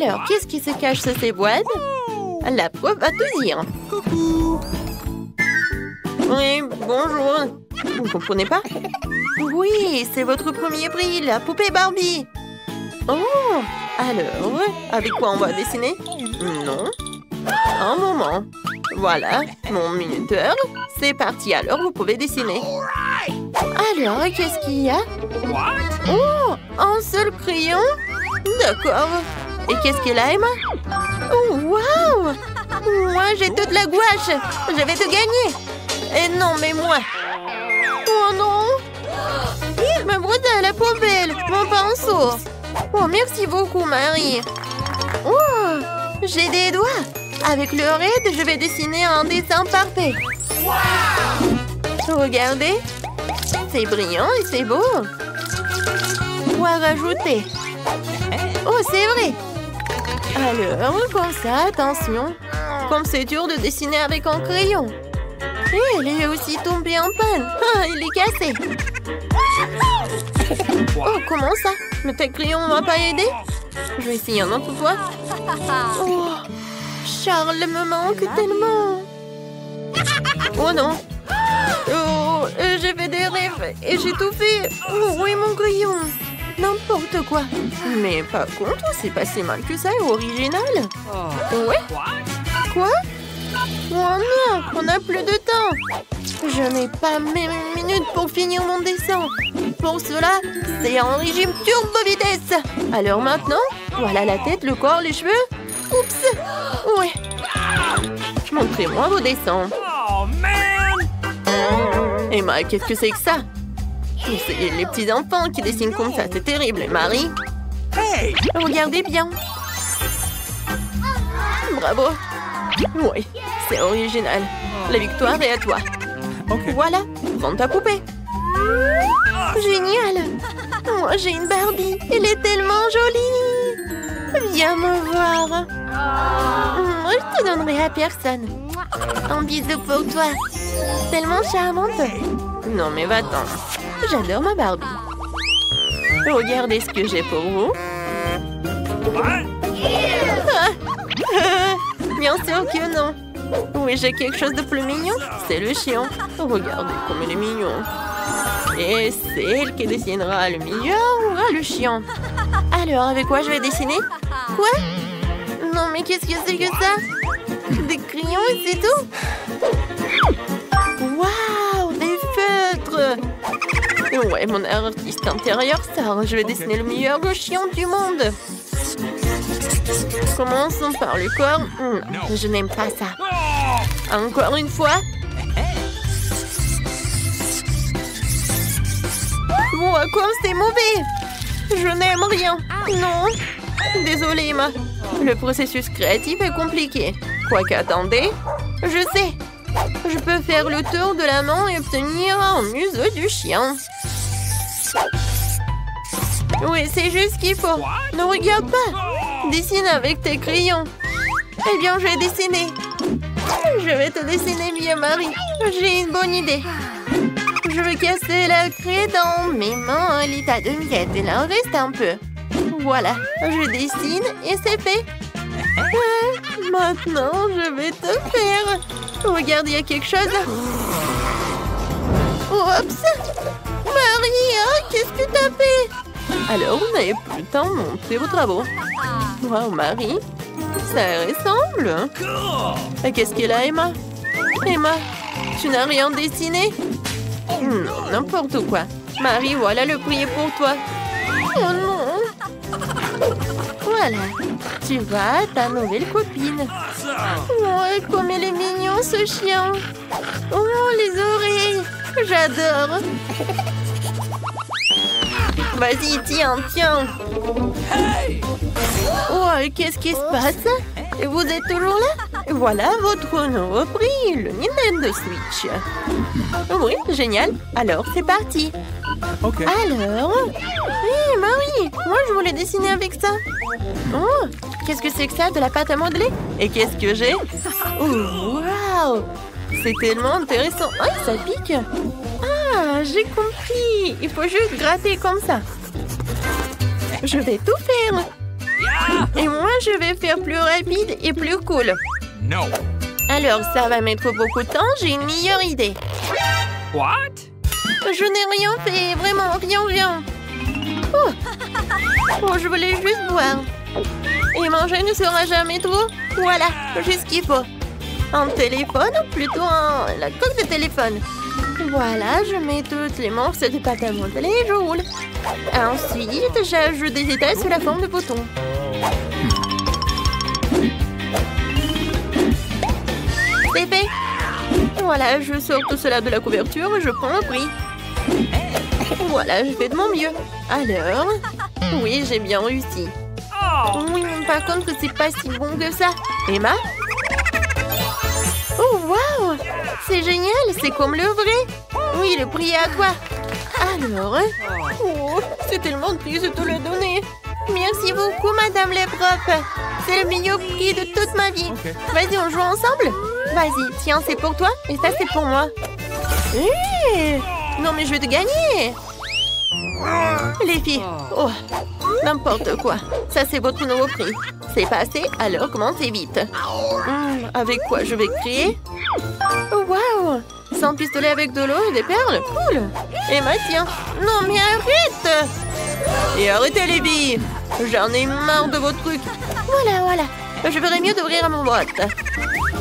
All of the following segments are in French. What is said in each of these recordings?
Alors, qu'est-ce qui se cache sous ces boîtes? La prof va tout dire. Oui, bonjour. Vous ne comprenez pas? Oui, c'est votre premier prix, la poupée Barbie. Oh, alors, avec quoi on va dessiner? Non. Un moment. Voilà, mon minuteur. C'est parti, alors vous pouvez dessiner. Alors, qu'est-ce qu'il y a? Oh, un seul crayon? D'accord. Et qu'est-ce qu'elle a, Emma? Oh, waouh! Moi, j'ai toute la gouache. Je vais te gagner. Et non, mais moi. Oh non! Ma brosse à la poubelle, mon pinceau. Oh, merci beaucoup, Marie. Oh, j'ai des doigts. Avec le raid, je vais dessiner un dessin parfait. Regardez. C'est brillant et c'est beau. Quoi rajouter? Oh, c'est vrai. Alors, comme ça, attention. Comme c'est dur de dessiner avec un crayon. Et elle est aussi tombée en panne. Ah, il est cassé. Oh, comment ça? Mais tes crayons ne m'ont pas aidé? Je vais essayer un autre fois. Oh, Charles me manque tellement. Oh non. Oh, j'ai fait des rêves et j'ai tout fait. Oh, oui, mon crayon. N'importe quoi. Mais par contre, c'est pas si mal que ça et original. Ouais? Quoi? Oh non, on n'a plus de temps. Je n'ai pas même une minute pour finir mon dessin. Pour cela, c'est un régime turbo vitesse. Alors maintenant, voilà la tête, le corps, les cheveux. Oups. Ouais. Montrez-moi vos dessins. Oh, man! Emma, qu'est-ce que c'est que ça? C'est les petits enfants qui dessinent comme ça, c'est terrible. Marie? Hey! Regardez bien. Bravo. Oui, c'est original. La victoire est à toi. Okay. Voilà, prends ta poupée. Génial. Moi, j'ai une Barbie. Elle est tellement jolie. Viens me voir. Je te donnerai à personne. Un bisou pour toi. Tellement charmante. Non, mais va-t'en. J'adore ma Barbie. Regardez ce que j'ai pour vous. Bien sûr que non. Oui, j'ai quelque chose de plus mignon. C'est le chien. Regardez comme il est mignon. Et c'est elle qui dessinera le milieu ou le chien. Alors, avec quoi je vais dessiner? Quoi? Non, mais qu'est-ce que c'est que ça? Des crayons et c'est tout? Waouh, des feutres! Ouais, mon artiste intérieur sort. Je vais dessiner le meilleur chien du monde. Commençons par le corps. Je n'aime pas ça. Encore une fois. Oh, comme c'est mauvais. Je n'aime rien. Non. Désolée, Emma. Le processus créatif est compliqué. Quoique, attendez. Je sais. Je peux faire le tour de la main et obtenir un museau du chien. Oui, c'est juste ce qu'il faut. Ne regarde pas. Dessine avec tes crayons. Eh bien, je vais dessiner. Je vais te dessiner mieux, Marie. J'ai une bonne idée. Je vais casser la craie dans mes mains. L'état de miettes, il en reste un peu. Voilà, je dessine et c'est fait. Maintenant, je vais te faire. Regarde, il y a quelque chose. Oups. Marie, qu'est-ce que t'as fait? Alors, vous n'avez plus le temps de montrer vos travaux. Wow, Marie, ça ressemble. Et qu'est-ce qu'elle a, Emma? Emma, tu n'as rien dessiné? Non, n'importe quoi. Marie, voilà le prix pour toi. Oh non. Voilà, tu vois ta nouvelle copine. Oh, comme il est mignon ce chien. Oh, les oreilles. J'adore. Vas-y, tiens, tiens. Oh, qu'est-ce qui se passe? Vous êtes toujours là? Voilà votre nouveau prix, le Nintendo Switch. Oui, génial. Alors, c'est parti. Okay. Alors... Oui, Marie, moi je voulais dessiner avec ça. Oh, qu'est-ce que c'est que ça? De la pâte à modeler? Et qu'est-ce que j'ai? Oh, waouh! C'est tellement intéressant. Ah, ça pique. Ah, j'ai compris. Il faut juste gratter comme ça. Je vais tout faire. Et moi, je vais faire plus rapide et plus cool. No. Alors, ça va mettre beaucoup de temps, j'ai une meilleure idée. What? Je n'ai rien fait, vraiment, rien. Oh. Oh, je voulais juste boire. Et manger ne sera jamais trop. Voilà, juste ce qu'il faut. Un téléphone, ou plutôt la coque de téléphone. Voilà, je mets toutes les morceaux de pâte à modeler et je roule. Ensuite, j'ajoute des étals sous la forme de boutons. C'est fait. Voilà, je sors tout cela de la couverture et je prends un prix. Voilà, je fais de mon mieux. Alors, oui, j'ai bien réussi. Oui, mais par contre, c'est pas si bon que ça. Emma? Oh, waouh! C'est génial, c'est comme le vrai. Oui, le prix est à toi. Alors, oh, c'est tellement triste de te le donner. Merci beaucoup, Madame les profs. C'est le meilleur prix de toute ma vie. Okay. Vas-y, on joue ensemble? Vas-y, tiens, c'est pour toi et ça, c'est pour moi. Non, mais je vais te gagner. Les filles, oh, n'importe quoi. Ça, c'est votre nouveau prix. C'est passé, alors commencez vite. Avec quoi je vais créer? Oh, waouh! Sans pistolet avec de l'eau et des perles? Cool! Emma, tiens. Non, mais arrête! Et arrêtez les billes! J'en ai marre de vos trucs. Voilà. Je ferais mieux d'ouvrir mon boîte.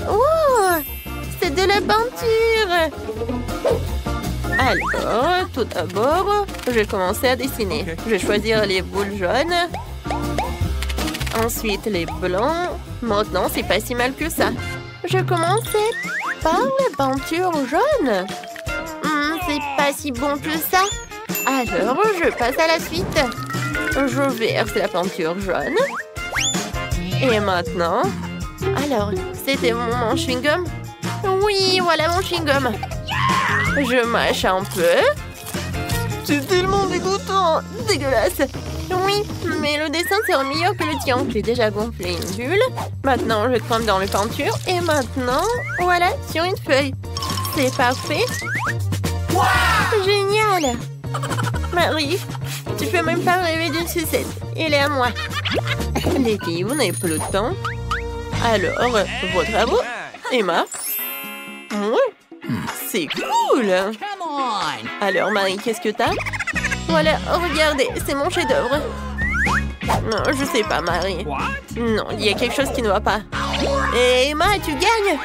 Oh! C'est de la peinture! Alors, tout d'abord, je vais commencer à dessiner. Okay. Je vais choisir les boules jaunes. Ensuite, les blancs. Maintenant, c'est pas si mal que ça. Je commençais par la peinture jaune. C'est pas si bon que ça. Alors, je passe à la suite. Je verse la peinture jaune. Et maintenant... Alors, c'était mon chewing-gum? Oui, voilà mon chewing-gum. Je mâche un peu. C'est tellement dégoûtant. Dégueulasse. Oui, mais le dessin sera meilleur que le tien. J'ai déjà gonflé une bulle. Maintenant, je trempe dans la peinture. Et maintenant, voilà, sur une feuille. C'est parfait. Wow! Génial. Marie, tu peux même pas rêver d'une sucette. Elle est à moi. Les filles, vous n'avez plus le temps. Alors, vos travaux? Emma? Oui. C'est cool. Alors, Marie, qu'est-ce que t'as? Voilà, regardez, c'est mon chef-d'œuvre. Non, je sais pas, Marie. Non, il y a quelque chose qui ne va pas. Et Emma, tu gagnes.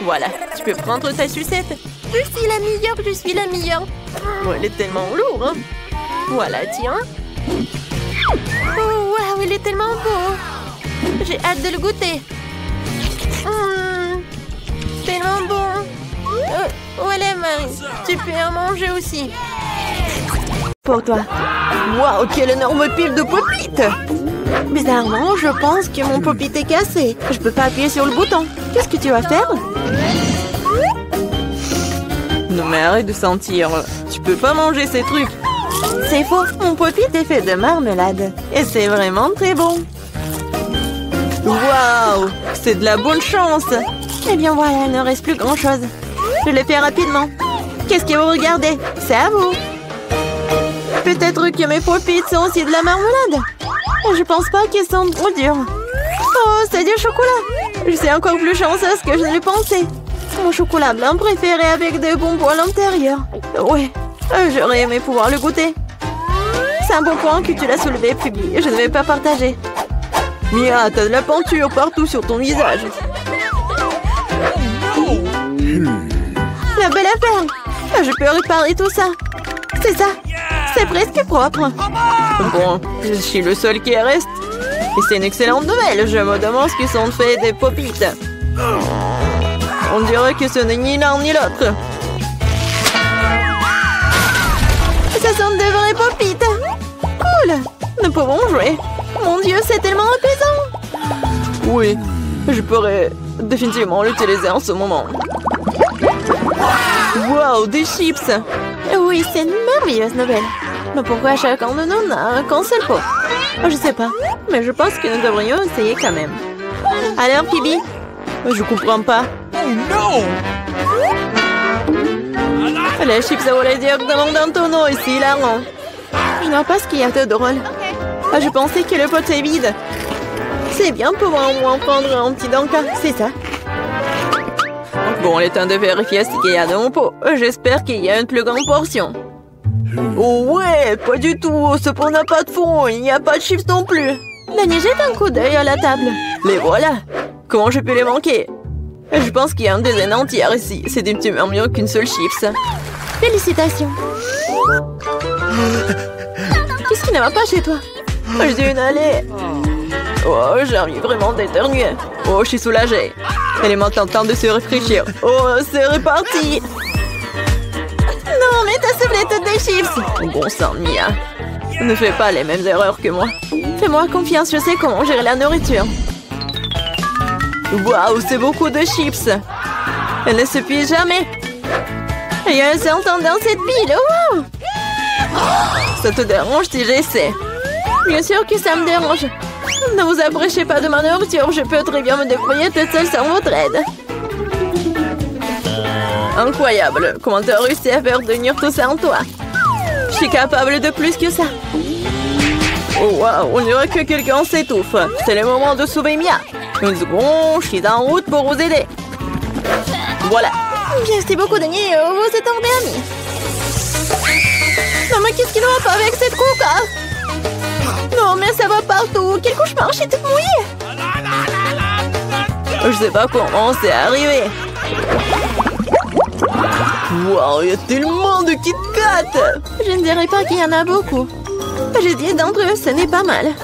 Voilà, tu peux prendre ta sucette. Je suis la meilleure. Oh, elle est tellement lourde. Hein? Voilà, tiens. Oh, waouh, il est tellement beau. J'ai hâte de le goûter. Tellement bon. Voilà, Marie, tu peux en manger aussi. Pour toi. Waouh, quelle énorme pile de pop-it. Bizarrement, je pense que mon pop-it est cassé. Je peux pas appuyer sur le bouton. Qu'est-ce que tu vas faire? Non mais arrête de sentir. Tu peux pas manger ces trucs. C'est faux, mon pop-it est fait de marmelade. Et c'est vraiment très bon. Waouh, c'est de la bonne chance. Eh bien voilà, il ne reste plus grand-chose. Je le fais rapidement. Qu'est-ce que vous regardez? C'est à vous. Peut-être que mes pop-it sont aussi de la marmelade. Je pense pas qu'ils sont trop durs. Oh, c'est du chocolat. Je suis encore plus chanceuse que je ne le pensais. Mon chocolat blanc préféré avec des bonbons à l'intérieur. Ouais, j'aurais aimé pouvoir le goûter. C'est un bon point que tu l'as soulevé, Phoebe. Je ne vais pas partager. Mia, t'as de la peinture partout sur ton visage. La belle affaire. Je peux réparer tout ça. C'est ça. C'est presque propre. Bon, je suis le seul qui reste. Et c'est une excellente nouvelle. Je me demande ce qu'ils sont faits des pop-it. On dirait que ce n'est ni l'un ni l'autre. Ce sont de vrais pop-it. Cool. Nous pouvons jouer. Mon Dieu, c'est tellement apaisant. Oui, je pourrais définitivement l'utiliser en ce moment. Wow, des chips. Oui, c'est une merveilleuse nouvelle. Mais pourquoi chacun de nous n'a qu'un seul pot? Je sais pas, mais je pense que nous devrions essayer quand même. Alors, Phoebe? Je comprends pas. Oh non! Les chips à voler directement dans ton eau, ici, hilarant. Je ne vois pas ce qu'il y a de drôle. Je pensais que le pot est vide. C'est bien pouvoir au moins prendre un petit Danka, c'est ça. Bon, il est temps de vérifier ce qu'il y a dans mon pot. J'espère qu'il y a une plus grande portion. Oh ouais, pas du tout. Ce pot n'a pas de fond. Il n'y a pas de chips non plus. Dani, jette un coup d'œil à la table. Les voilà. Comment je peux les manquer? Je pense qu'il y a une dizaine entière ici. C'est un petit peu mieux qu'une seule chips. Félicitations. Qu'est-ce qui ne va pas chez toi? J'ai une allée. Oh, j'ai envie vraiment d'éternuer. Oh, je suis soulagée. Elle est maintenant temps de se réfléchir. Oh, c'est reparti. Non, mais t'as soufflé toutes des chips. Bon sang, Mia. Ne fais pas les mêmes erreurs que moi. Fais-moi confiance, je sais comment gérer la nourriture. Waouh, c'est beaucoup de chips. Elle ne s'épuise jamais. Il y a un serpent dans cette pile. Wow. Ça te dérange si j'essaie? Bien sûr que ça me dérange. Ne vous approchez pas de ma nourriture. Je peux très bien me débrouiller toute seule sans votre aide. Incroyable. Comment t'as réussi à faire tenir tout ça en toi? Je suis capable de plus que ça. Oh waouh, on dirait que quelqu'un s'étouffe. C'est le moment de sauver Mia. Une seconde, je suis en route pour vous aider. Voilà. Merci beaucoup, Dani. Vous êtes tombés amis. Non, mais qu'est-ce qu'il ne va pas avec cette coca? Non, mais ça va partout. Quel cauchemar, je suis toute mouillée. Je sais pas comment c'est arrivé. Wow, il y a tellement de Kit Kat. Je ne dirais pas qu'il y en a beaucoup. J'ai 10 d'entre eux, ce n'est pas mal.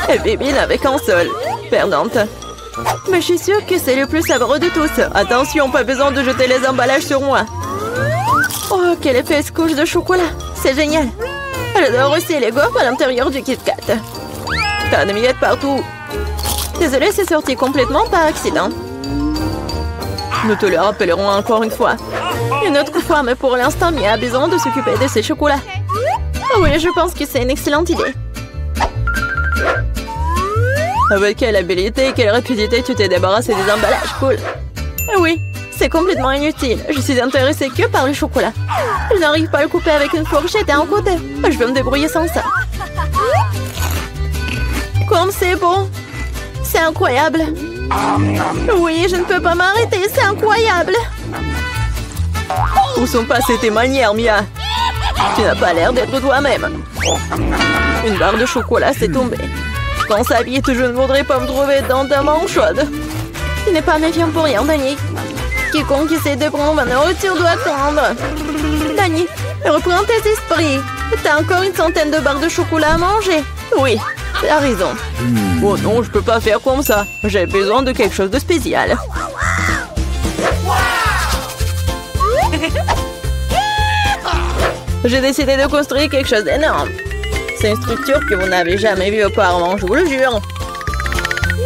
Et Bébé n'avait qu'un seul. Perdante. Mais je suis sûre que c'est le plus savoureux de tous. Attention, pas besoin de jeter les emballages sur moi. Oh, quelle épaisse couche de chocolat. C'est génial. J'adore aussi les gaufres à l'intérieur du Kit Kat. T'as des miettes partout. Désolée, c'est sorti complètement par accident. Nous te le rappellerons encore une fois. Une autre fois, mais pour l'instant, Mia a besoin de s'occuper de ses chocolats. Oh oui, je pense que c'est une excellente idée. Avec quelle habilité et quelle rapidité tu t'es débarrassé des emballages, cool. Oui, c'est complètement inutile. Je suis intéressée que par le chocolat. Je n'arrive pas à le couper avec une fourchette et un côté. Je vais me débrouiller sans ça. Comme c'est bon. C'est incroyable. Oui, je ne peux pas m'arrêter, c'est incroyable. Où sont passées tes manières, Mia? Tu n'as pas l'air d'être toi-même. Une barre de chocolat s'est tombée. Je pense à vite, je ne voudrais pas me trouver dans ta main chaude. Tu n'es pas méfiant pour rien, Dani. Quiconque essaie de prendre ma nourriture doit attendre. Dani, reprends tes esprits. T'as encore une centaine de barres de chocolat à manger. Oui, t'as raison. Oh non, je peux pas faire comme ça. J'ai besoin de quelque chose de spécial. J'ai décidé de construire quelque chose d'énorme. C'est une structure que vous n'avez jamais vue auparavant, je vous le jure.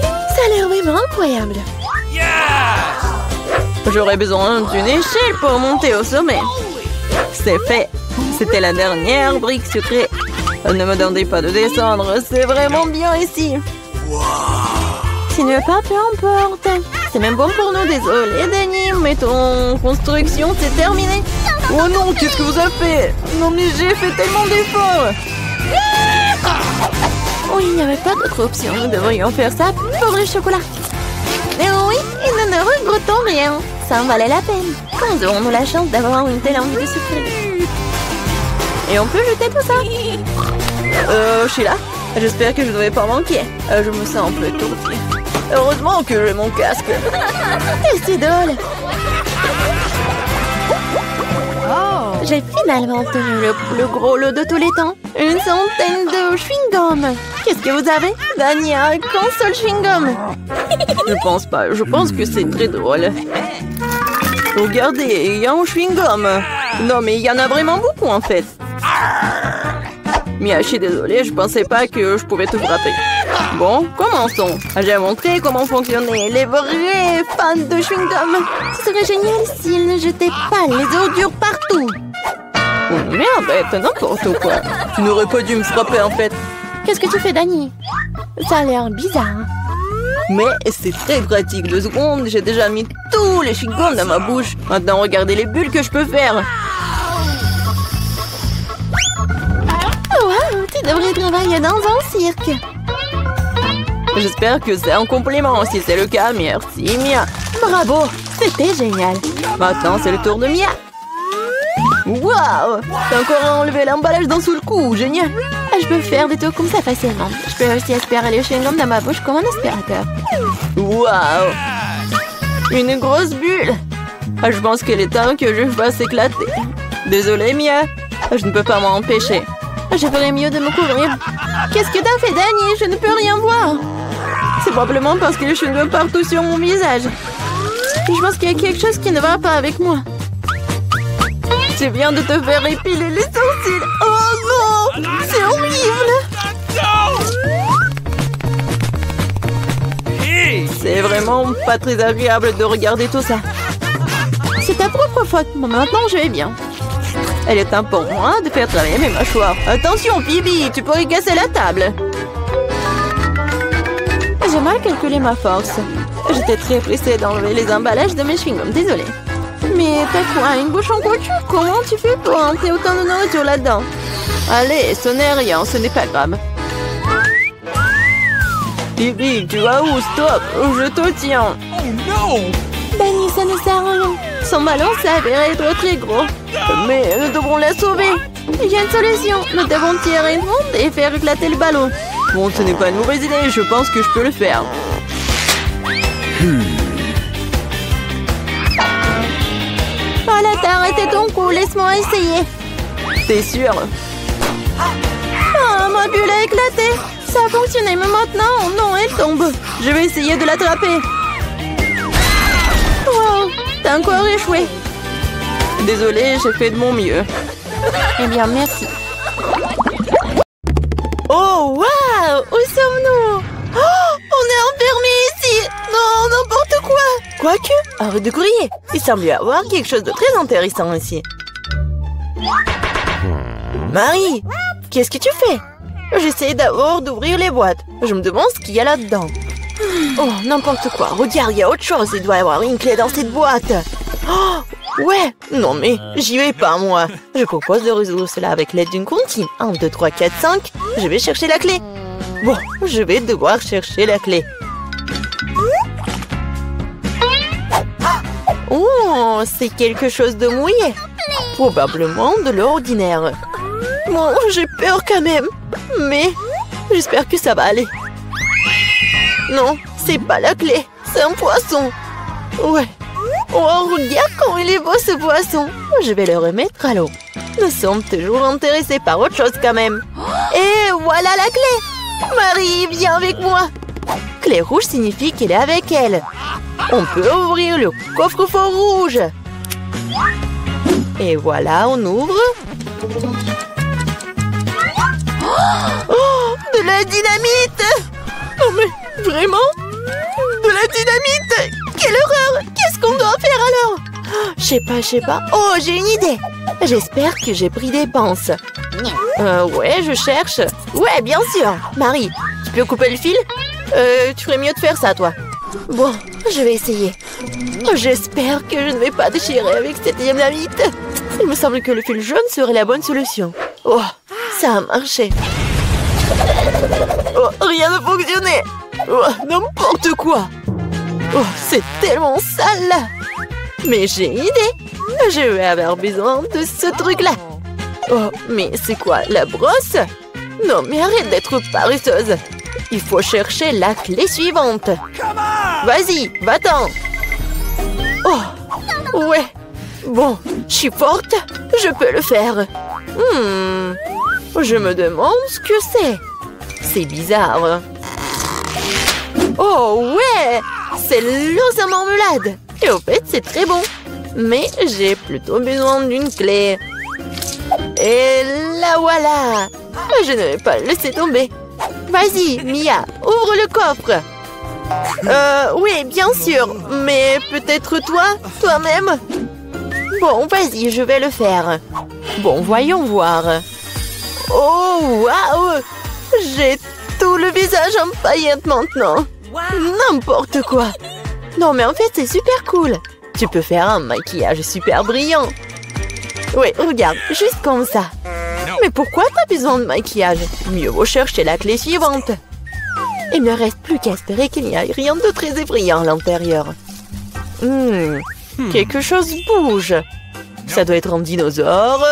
Ça a l'air vraiment incroyable. J'aurais besoin d'une échelle pour monter au sommet. C'est fait. C'était la dernière brique sucrée. Ne me demandez pas de descendre, c'est vraiment bien ici. Tu ne veux pas, peu importe. C'est même bon pour nous, désolé, Dani, mais ton construction, c'est terminé. Oh non, qu'est-ce que vous avez fait? Non mais j'ai fait tellement d'efforts. Oui, il n'y avait pas d'autre option. Nous devrions faire ça pour le chocolat. Mais oui, et nous ne regrettons rien. Ça en valait la peine. Quand aurons-nous la chance d'avoir une telle envie de souffrir? Et on peut jeter tout ça. Je suis là. J'espère que je ne vais pas manquer. Je me sens un peu étourdie. Heureusement que j'ai mon casque. Et c'est drôle. J'ai finalement obtenu le plus gros lot de tous les temps. Une centaine de chewing-gum. Qu'est-ce que vous avez? Dani a un seul chewing-gum. Je pense pas. Je pense que c'est très drôle. Regardez, il y a un chewing-gum. Non, mais il y en a vraiment beaucoup en fait. Mia, je suis désolée, je pensais pas que je pouvais te frapper. Bon, commençons. J'ai montré comment fonctionnaient les vrais fans de chewing-gum. Ce serait génial s'ils ne jetaient pas les ordures partout. Oh merde, c'est n'importe quoi. Tu n'aurais pas dû me frapper en fait. Qu'est-ce que tu fais, Dani? Ça a l'air bizarre. Mais c'est très pratique. 2 secondes, j'ai déjà mis tous les chewing-gums dans ma bouche. Maintenant, regardez les bulles que je peux faire. Wow, tu devrais travailler dans un cirque. J'espère que c'est un compliment. Si c'est le cas, merci Mia. Bravo, c'était génial. Maintenant, c'est le tour de Mia. Waouh! T'as encore enlevé l'emballage d'un seul coup, génial! Je peux faire des trucs comme ça facilement. Je peux aussi aspirer les chewing-gums dans ma bouche comme un aspirateur. Waouh! Une grosse bulle! Je pense qu'il est temps que je fasse éclater. Désolée, Mia. Je ne peux pas m'en empêcher. Je ferais mieux de me couvrir. Qu'est-ce que t'as fait, Danny? Je ne peux rien voir. C'est probablement parce que les chewing-gums partout sur mon visage. Je pense qu'il y a quelque chose qui ne va pas avec moi. Tu viens de te faire épiler les sourcils. Oh non! C'est horrible! C'est vraiment pas très agréable de regarder tout ça. C'est ta propre faute. Bon, maintenant, je vais bien. Elle est temps pour moi de faire travailler mes mâchoires. Attention, Phoebe, tu pourrais casser la table. J'ai mal calculé ma force. J'étais très pressée d'enlever les emballages de mes chewing-gums. Désolée. Mais t'as quoi, une bouche en couture? Comment tu fais pour entrer autant de nourriture là-dedans? Allez, ce n'est rien, ce n'est pas grave. Phoebe, tu vas où? Stop, je te tiens. Oh non! Danny, ça ne sert à rien. Son ballon s'avère être très gros. Mais nous devrons la sauver. Il y a une solution. Nous devons tirer une onde et faire éclater le ballon. Bon, ce n'est pas une mauvaise idée. Je pense que je peux le faire. Voilà, t'as arrêté ton coup. Laisse-moi essayer. T'es sûr? Ah, ma bulle a éclaté. Ça a fonctionné, mais maintenant, non, elle tombe. Je vais essayer de l'attraper. Wow, t'as encore échoué. Désolée, j'ai fait de mon mieux. Eh bien, merci. Oh, waouh! Où sommes-nous? Oh, on est enfermés ici! Non, n'importe quoi! Quoique, arrête de crier. Il semble y avoir quelque chose de très intéressant ici. Marie, qu'est-ce que tu fais? J'essaie d'abord d'ouvrir les boîtes. Je me demande ce qu'il y a là-dedans. Oh, n'importe quoi. Regarde, il y a autre chose. Il doit y avoir une clé dans cette boîte. Oh, ouais. Non, mais j'y vais pas, moi. Je propose de résoudre cela avec l'aide d'une comptine. 1, 2, 3, 4, 5. Je vais chercher la clé. Bon, je vais devoir chercher la clé. Oh, c'est quelque chose de mouillé. Probablement de l'ordinaire. Bon, j'ai peur quand même. Mais j'espère que ça va aller. Non, c'est pas la clé. C'est un poisson. Ouais. Oh, regarde comme il est beau ce poisson. Je vais le remettre à l'eau. Nous sommes toujours intéressés par autre chose quand même. Et voilà la clé. Marie, viens avec moi. Clé rouge signifie qu'elle est avec elle. On peut ouvrir le coffre-fort rouge. Et voilà, on ouvre. Oh, de la dynamite! Oh, mais vraiment? De la dynamite? Quelle horreur! Qu'est-ce qu'on doit faire alors? Je sais pas. Oh, j'ai une idée! J'espère que j'ai pris des pinces. Ouais, je cherche. Ouais, bien sûr. Marie, tu peux couper le fil? Tu ferais mieux de faire ça, toi. Bon, je vais essayer. J'espère que je ne vais pas déchirer avec cette dynamite. Il me semble que le fil jaune serait la bonne solution. Oh, ça a marché. Oh, rien ne fonctionnait. Oh, n'importe quoi. Oh, c'est tellement sale là. Mais j'ai une idée. Je vais avoir besoin de ce truc-là. Oh, mais c'est quoi, la brosse? Non, mais arrête d'être paresseuse. Il faut chercher la clé suivante. Vas-y, va-t'en. Oh, ouais. Bon, je suis forte. Je peux le faire. Je me demande ce que c'est. C'est bizarre. Oh ouais, c'est l'os à marmelade. Et au fait, c'est très bon. Mais j'ai plutôt besoin d'une clé. Et la voilà. Je ne vais pas le laisser tomber. Vas-y, Mia, ouvre le coffre. Oui, bien sûr. Mais peut-être toi-même. Bon, vas-y, je vais le faire. Bon, voyons voir. Oh, waouh! J'ai tout le visage en paillettes maintenant. N'importe quoi. Non, mais en fait, c'est super cool. Tu peux faire un maquillage super brillant. Oui, regarde, juste comme ça. Mais pourquoi t'as besoin de maquillage? Mieux vaut chercher la clé suivante. Il ne reste plus qu'à espérer qu'il n'y ait rien de très effrayant à l'intérieur. Quelque chose bouge. Ça doit être un dinosaure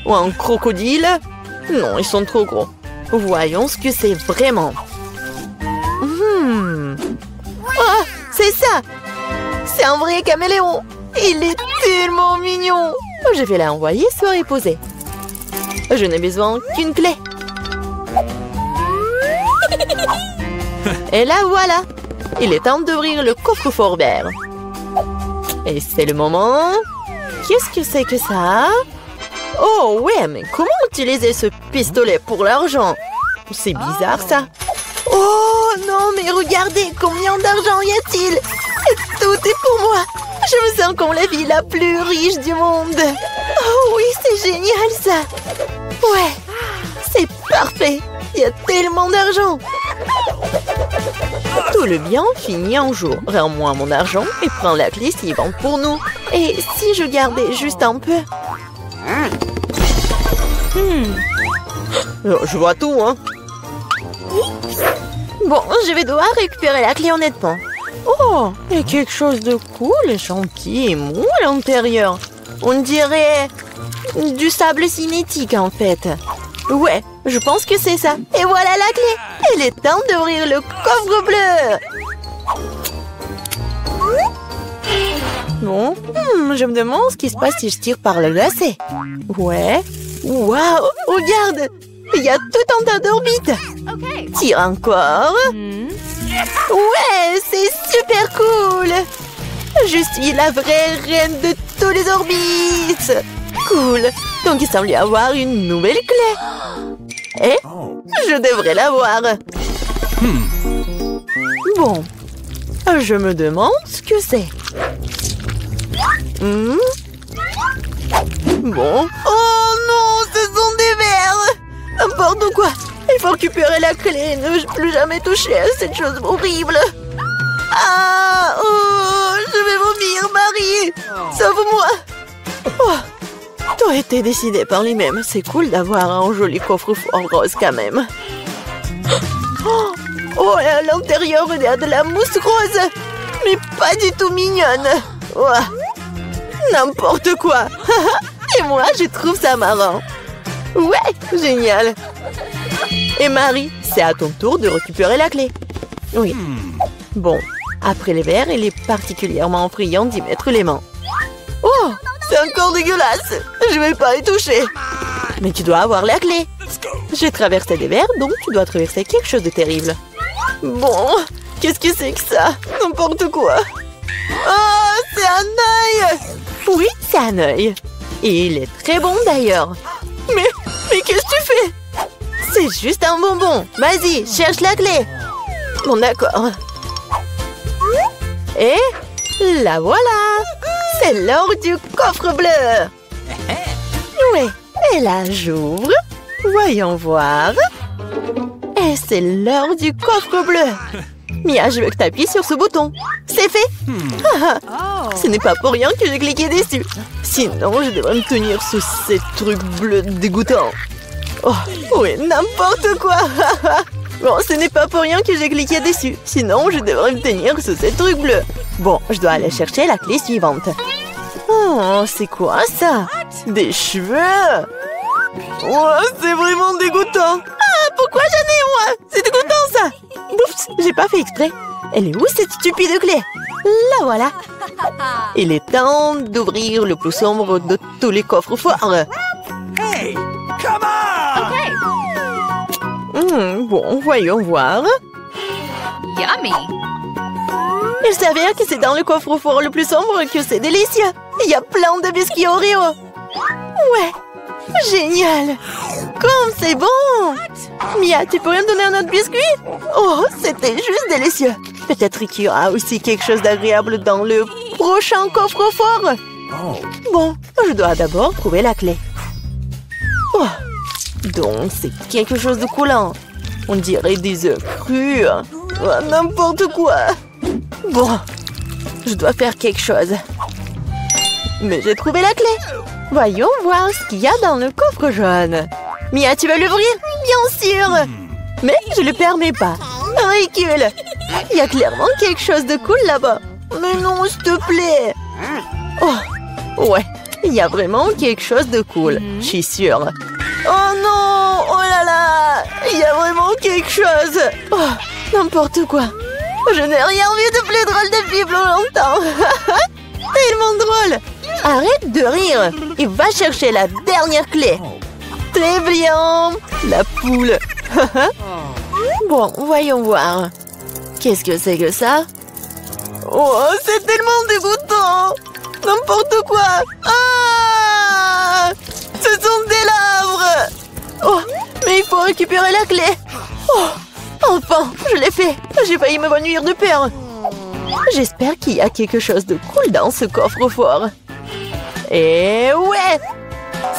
ou un crocodile. Non, ils sont trop gros. Voyons ce que c'est vraiment. Oh, c'est ça! C'est un vrai caméléon! Il est tellement mignon! Je vais l'envoyer se reposer. Je n'ai besoin qu'une clé. Et là voilà! Il est temps d'ouvrir le coffre-fort vert. Et c'est le moment. Qu'est-ce que c'est que ça? Oh ouais, mais comment utiliser ce pistolet pour l'argent? C'est bizarre ça. Oh non, mais regardez, combien d'argent y a-t-il? Et tout est pour moi. Je me sens comme la vie la plus riche du monde. Oh oui, c'est génial ça. Ouais, c'est parfait. Il y a tellement d'argent. Tout le bien finit un jour. Rends-moi mon argent et prends la clé suivante pour nous. Et si je gardais juste un peu? Je vois tout, hein. Bon, je vais devoir récupérer la clé honnêtement. Oh, il y a quelque chose de cool, gentil et mou à l'intérieur. On dirait du sable cinétique en fait. Ouais, je pense que c'est ça. Et voilà la clé. Il est temps d'ouvrir le coffre bleu. Bon, je me demande ce qui se passe si je tire par le lacet. Ouais. Waouh, regarde. Il y a tout un tas d'orbites. Tire encore. Ouais, c'est super cool. Je suis la vraie reine de tous les orbites. Cool. Donc il semble y avoir une nouvelle clé. Et je devrais l'avoir. Bon. Je me demande ce que c'est. Bon. Oh non, ce sont des vers. N'importe quoi. Il faut récupérer la clé et ne plus jamais toucher à cette chose horrible. Ah, oh, je vais vomir, Marie. Sauve-moi. Oh, tout a été décidé par lui-même. C'est cool d'avoir un joli coffre-fort rose quand même. Oh, et à l'intérieur, il y a de la mousse rose. Mais pas du tout mignonne. Oh, n'importe quoi. Et moi, je trouve ça marrant. Ouais, génial. Et Marie, c'est à ton tour de récupérer la clé. Oui. Bon, après les verres, il est particulièrement friand d'y mettre les mains. Oh, c'est encore dégueulasse. Je vais pas y toucher. Mais tu dois avoir la clé. J'ai traversé des verres, donc tu dois traverser quelque chose de terrible. Bon, qu'est-ce que c'est que ça? N'importe quoi. Oh, c'est un œil. Oui, c'est un œil. Et il est très bon d'ailleurs. Mais qu'est-ce que tu fais? C'est juste un bonbon. Vas-y, cherche la clé. Bon, d'accord. Et la voilà. C'est l'heure du coffre bleu. Oui, et là, j'ouvre. Voyons voir. Et c'est l'heure du coffre bleu. Mia, je veux que tu appuies sur ce bouton. C'est fait. Ce n'est pas pour rien que j'ai cliqué dessus. Sinon, je devrais me tenir sous ces trucs bleus dégoûtants. Oh, oui, n'importe quoi. Bon, ce n'est pas pour rien que j'ai cliqué dessus. Sinon, je devrais me tenir sous ces trucs bleus. Bon, je dois aller chercher la clé suivante. Oh, c'est quoi ça? Des cheveux? Oh, c'est vraiment dégoûtant. Ah, pourquoi j'en ai moi? C'est dégoûtant ça. Oups, j'ai pas fait exprès. Elle est où cette stupide clé? La voilà. Il est temps d'ouvrir le plus sombre de tous les coffres forts. Hey, come on! Bon, voyons voir. Yummy! Il s'avère que c'est dans le coffre-fort le plus sombre que c'est délicieux. Il y a plein de biscuits Oreo. Ouais, génial. Comme c'est bon. Mia, tu pourrais me donner un autre biscuit? Oh, c'était juste délicieux. Peut-être qu'il y aura aussi quelque chose d'agréable dans le prochain coffre-fort. Bon, je dois d'abord trouver la clé. Oh, donc c'est quelque chose de coulant. On dirait des œufs crus. Oh, n'importe quoi. Bon, je dois faire quelque chose. Mais j'ai trouvé la clé. Voyons voir ce qu'il y a dans le coffre jaune. Mia, tu vas l'ouvrir? Bien sûr. Mais je ne le permets pas. Recule. Il y a clairement quelque chose de cool là-bas. Mais non, s'il te plaît. Oh, ouais. Il y a vraiment quelque chose de cool. Je suis sûre. Oh non! Oh là là! Il y a vraiment quelque chose! Oh, n'importe quoi! Je n'ai rien vu de plus drôle depuis plus longtemps! Tellement drôle! Arrête de rire! Et va chercher la dernière clé! Très bien! La poule! Bon, voyons voir. Qu'est-ce que c'est que ça? Oh, c'est tellement dégoûtant! N'importe quoi! Ah! Ce sont des larves! Oh, mais il faut récupérer la clé! Oh, enfin, je l'ai fait! J'ai failli m'évanouir de peur! J'espère qu'il y a quelque chose de cool dans ce coffre-fort. Et ouais!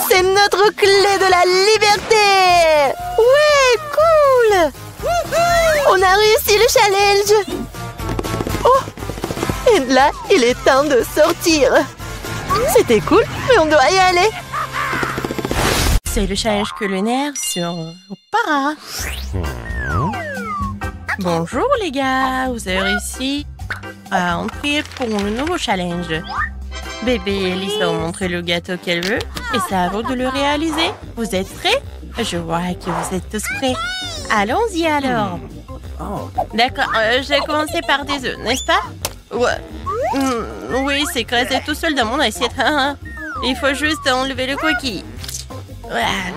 C'est notre clé de la liberté! Ouais, cool! On a réussi le challenge! Oh! Et là, il est temps de sortir! C'était cool, mais on doit y aller! C'est le challenge culinaire sur Para. Bonjour les gars, vous avez réussi à entrer pour le nouveau challenge. Bébé et Elise va vous montrer le gâteau qu'elle veut et c'est à vous de le réaliser. Vous êtes prêts? Je vois que vous êtes tous prêts. Allons-y alors. D'accord, j'ai commencé par des œufs, n'est-ce pas? Ouais. Oui, c'est écrasé tout seul dans mon assiette. Il faut juste enlever le coquille.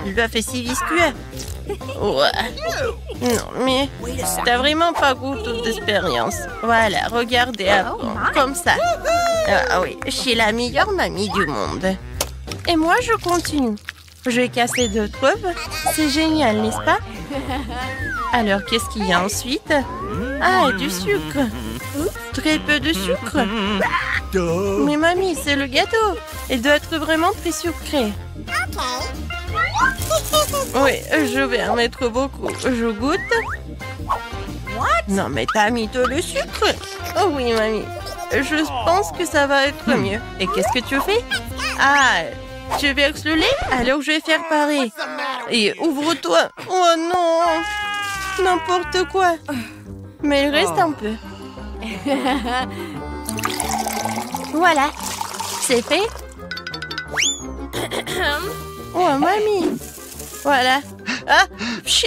L'œuf est si visqueux. Non, mais t'as vraiment pas goût d'expérience. Voilà, regardez avant, comme ça. Ah oui, je suis la meilleure mamie du monde. Et moi, je continue. Je vais casser 2 œufs. C'est génial, n'est-ce pas? Alors, qu'est-ce qu'il y a ensuite? Ah, du sucre. Très peu de sucre. Mais mamie, c'est le gâteau. Il doit être vraiment très sucré. Oui, je vais en mettre beaucoup. Je goûte. Non, mais t'as mis tout le sucre. Oh oui, mamie. Je pense que ça va être mieux. Et qu'est-ce que tu fais? Ah, tu verses le lait? Alors je vais faire pareil. Et ouvre-toi. Oh non. N'importe quoi. Mais il reste un peu. Voilà. C'est fait. Oh, mamie. Voilà. Ah, pchi.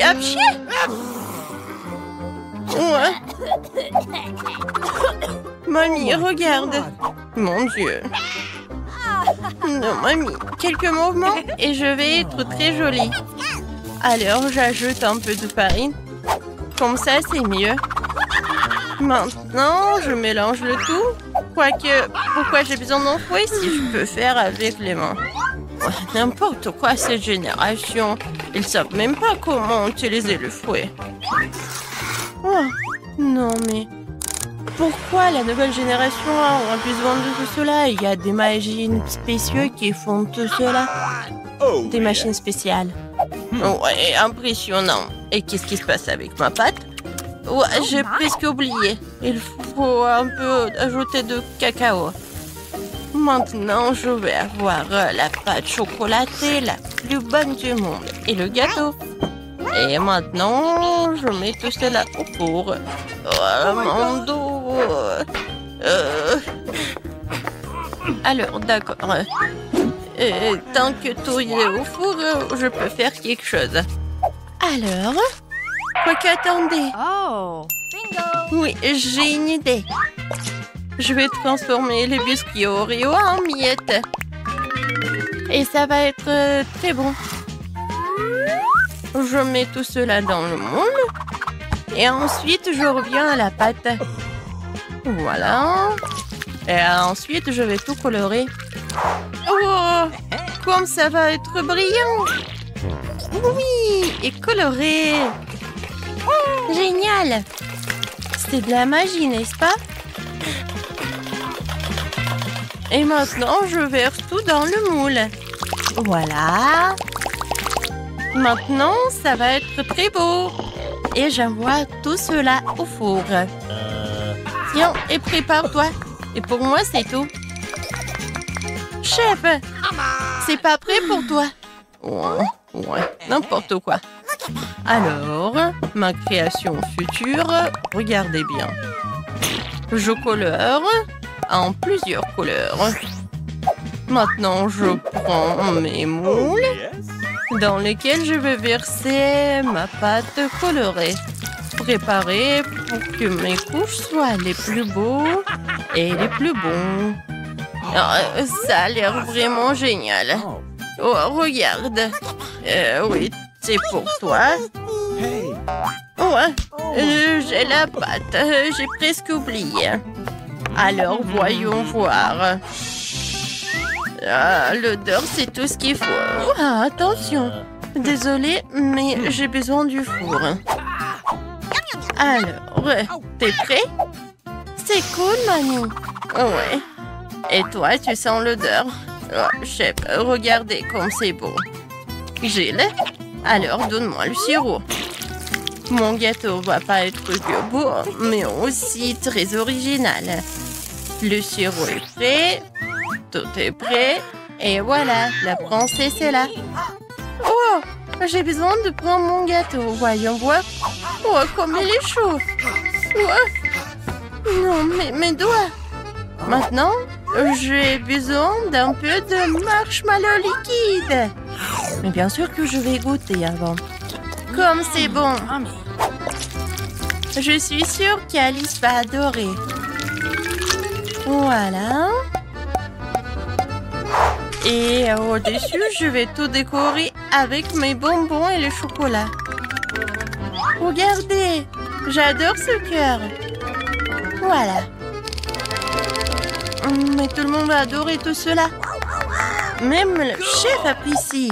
Ouais. Mamie, regarde. Mon Dieu. Non, mamie. Quelques mouvements et je vais être très jolie. Alors, j'ajoute un peu de farine. Comme ça, c'est mieux. Maintenant, je mélange le tout. Quoique, pourquoi j'ai besoin d'en fouet si je peux faire avec les mains? N'importe quoi, cette génération. Ils savent même pas comment utiliser le fouet. Oh, non, mais pourquoi la nouvelle génération a besoin de tout cela? Il y a des machines spéciales qui font tout cela. Des machines spéciales. Ouais, impressionnant. Et qu'est-ce qui se passe avec ma pâte? Ouais, j'ai presque oublié. Il faut un peu ajouter de cacao. Maintenant, je vais avoir la pâte chocolatée la plus bonne du monde et le gâteau. Et maintenant, je mets tout cela au four. Oh, mon dos. Alors, d'accord. Tant que tout est au four, je peux faire quelque chose. Alors, quoi qu'attendez. Oh, bingo! Oui, j'ai une idée. Je vais transformer les biscuits Oreo en miettes. Et ça va être très bon. Je mets tout cela dans le moule. Et ensuite, je reviens à la pâte. Voilà. Et ensuite, je vais tout colorer. Oh, comme ça va être brillant. Oui, et coloré. Génial. C'est de la magie, n'est-ce pas? Et maintenant, je verse tout dans le moule. Voilà. Maintenant, ça va être très beau. Et j'envoie tout cela au four. Tiens, et prépare-toi. Et pour moi, c'est tout. Chef, c'est pas prêt pour toi. Ouais, n'importe quoi. Alors, ma création future, regardez bien. Je colore en plusieurs couleurs. Maintenant, je prends mes moules dans lesquels je vais verser ma pâte colorée, préparée pour que mes couches soient les plus beaux et les plus bons. Ah, ça a l'air vraiment génial. Oh, regarde. Oui, c'est pour toi. Ouais, j'ai la pâte. J'ai presque oublié. Alors, voyons voir. Ah, l'odeur, c'est tout ce qu'il faut. Ah, attention. Désolée, mais j'ai besoin du four. Alors, t'es prêt? C'est cool, mamie. Ouais. Et toi, tu sens l'odeur? Oh, chef, regardez comme c'est beau. Gilles, alors donne-moi le sirop. Mon gâteau va pas être que beau, mais aussi très original. Le sirop est prêt. Tout est prêt. Et voilà, la princesse est là. Oh, j'ai besoin de prendre mon gâteau. Voyons voir. Oh, comme il est chaud. Oh. Non, mes doigts. Maintenant, j'ai besoin d'un peu de marshmallow liquide. Mais bien sûr que je vais goûter avant. Comme c'est bon. Je suis sûre qu'Alice va adorer. Voilà. Et au-dessus, je vais tout décorer avec mes bonbons et le chocolat. Regardez, j'adore ce cœur. Voilà. Mais tout le monde va adorer tout cela. Même le chef apprécie.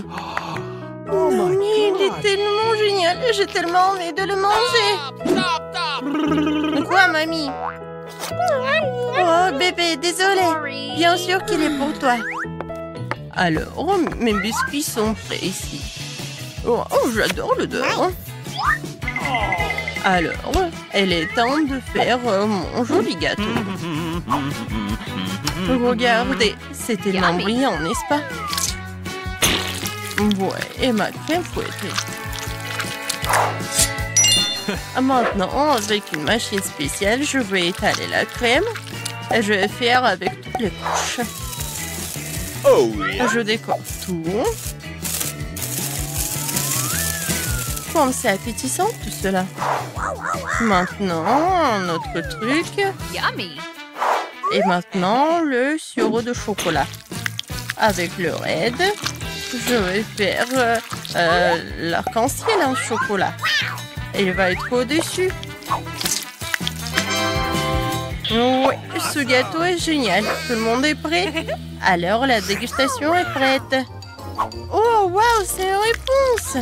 Mais il est tellement génial. J'ai tellement envie de le manger. Quoi, mamie? Oh, bébé, désolé. Bien sûr qu'il est pour toi. Alors, mes biscuits sont prêts ici. Oh, j'adore l'odeur. Alors, il est temps de faire mon joli gâteau. Regardez, c'est tellement brillant, n'est-ce pas? Ouais, et ma crème fouettée. Maintenant, avec une machine spéciale, je vais étaler la crème. Et je vais faire avec toutes les couches. Oh, yeah. Je décore tout. Comme c'est appétissant tout cela. Maintenant, un autre truc. Yummy. Et maintenant, le sirop de chocolat. Avec le raid, je vais faire l'arc-en-ciel en chocolat. Il va être au-dessus. Oui, ce gâteau est génial. Tout le monde est prêt? Alors, la dégustation est prête. Oh, waouh, c'est une réponse!